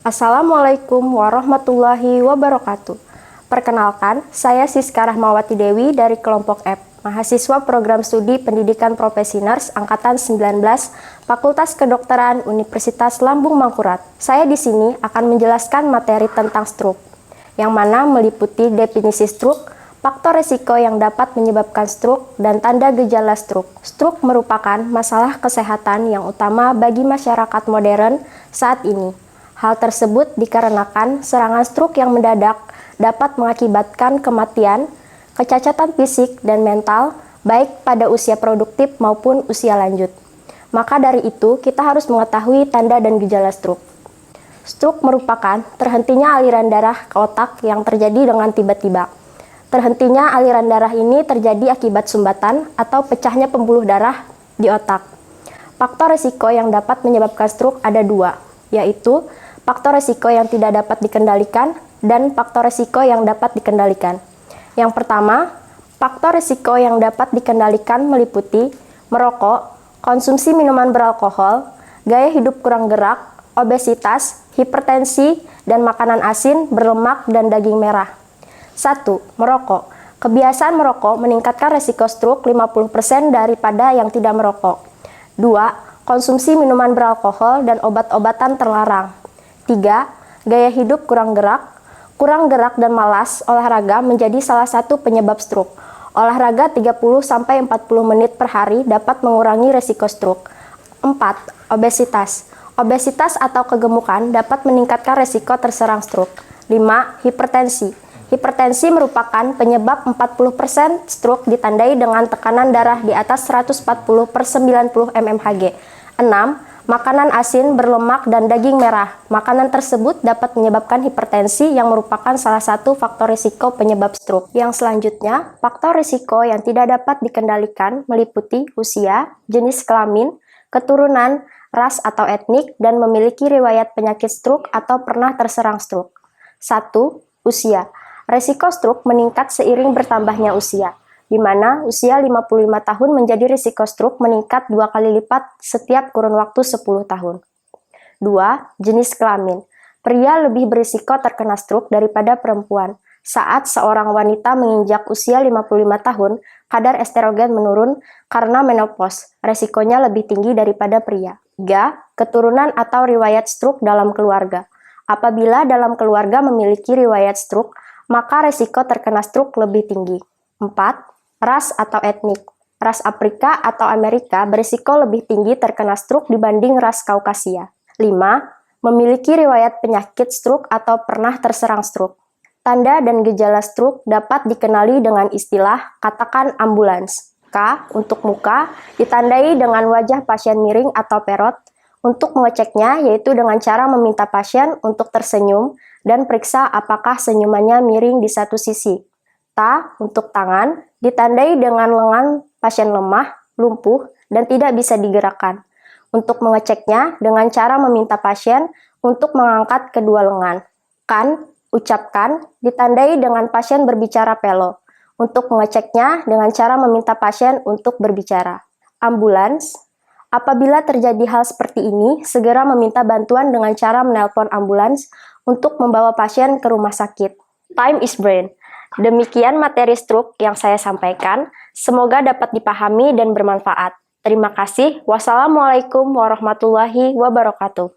Assalamualaikum warahmatullahi wabarakatuh. Perkenalkan, saya Siska Rahmawati Dewi dari kelompok F, mahasiswa program studi pendidikan profesi nurs angkatan 19, Fakultas Kedokteran Universitas Lambung Mangkurat. Saya di sini akan menjelaskan materi tentang stroke, yang mana meliputi definisi stroke, faktor risiko yang dapat menyebabkan stroke, dan tanda gejala stroke. Stroke merupakan masalah kesehatan yang utama bagi masyarakat modern saat ini. Hal tersebut dikarenakan serangan stroke yang mendadak dapat mengakibatkan kematian, kecacatan fisik dan mental, baik pada usia produktif maupun usia lanjut. Maka dari itu, kita harus mengetahui tanda dan gejala stroke. Stroke merupakan terhentinya aliran darah ke otak yang terjadi dengan tiba-tiba. Terhentinya aliran darah ini terjadi akibat sumbatan atau pecahnya pembuluh darah di otak. Faktor risiko yang dapat menyebabkan stroke ada dua, yaitu faktor risiko yang tidak dapat dikendalikan dan faktor risiko yang dapat dikendalikan. Yang pertama, faktor risiko yang dapat dikendalikan meliputi merokok, konsumsi minuman beralkohol, gaya hidup kurang gerak, obesitas, hipertensi, dan makanan asin, berlemak, dan daging merah. 1. Merokok. Kebiasaan merokok meningkatkan risiko stroke 50% daripada yang tidak merokok. 2. Konsumsi minuman beralkohol dan obat-obatan terlarang. 3. Gaya hidup kurang gerak. Kurang gerak dan malas olahraga menjadi salah satu penyebab stroke. Olahraga 30-40 menit per hari dapat mengurangi risiko stroke. 4. Obesitas. Obesitas atau kegemukan dapat meningkatkan risiko terserang stroke. 5. Hipertensi. Hipertensi merupakan penyebab 40% stroke ditandai dengan tekanan darah di atas 140/90 mmHg. 6. Makanan asin, berlemak, dan daging merah. Makanan tersebut dapat menyebabkan hipertensi yang merupakan salah satu faktor risiko penyebab stroke. Yang selanjutnya, faktor risiko yang tidak dapat dikendalikan meliputi usia, jenis kelamin, keturunan, ras atau etnik, dan memiliki riwayat penyakit stroke atau pernah terserang stroke. 1. Usia. Risiko stroke meningkat seiring bertambahnya usia, di mana usia 55 tahun menjadi risiko stroke meningkat 2 kali lipat setiap kurun waktu 10 tahun. 2. Jenis kelamin. Pria lebih berisiko terkena stroke daripada perempuan. Saat seorang wanita menginjak usia 55 tahun, kadar estrogen menurun karena menopause. Risikonya lebih tinggi daripada pria. 3. Keturunan atau riwayat stroke dalam keluarga. Apabila dalam keluarga memiliki riwayat stroke, maka risiko terkena stroke lebih tinggi. 4. Ras atau etnik. Ras Afrika atau Amerika berisiko lebih tinggi terkena stroke dibanding ras Kaukasia. 5. Memiliki riwayat penyakit stroke atau pernah terserang stroke. Tanda dan gejala stroke dapat dikenali dengan istilah katakan ambulans. K. Untuk muka, ditandai dengan wajah pasien miring atau perot. Untuk mengeceknya, yaitu dengan cara meminta pasien untuk tersenyum dan periksa apakah senyumannya miring di satu sisi. Ta. Untuk tangan, ditandai dengan lengan pasien lemah, lumpuh, dan tidak bisa digerakkan. Untuk mengeceknya dengan cara meminta pasien untuk mengangkat kedua lengan. Kan, ucapkan, ditandai dengan pasien berbicara pelo. Untuk mengeceknya dengan cara meminta pasien untuk berbicara. Ambulans. Apabila terjadi hal seperti ini, segera meminta bantuan dengan cara menelpon ambulans untuk membawa pasien ke rumah sakit. Time is brain. Demikian materi stroke yang saya sampaikan. Semoga dapat dipahami dan bermanfaat. Terima kasih. Wassalamualaikum warahmatullahi wabarakatuh.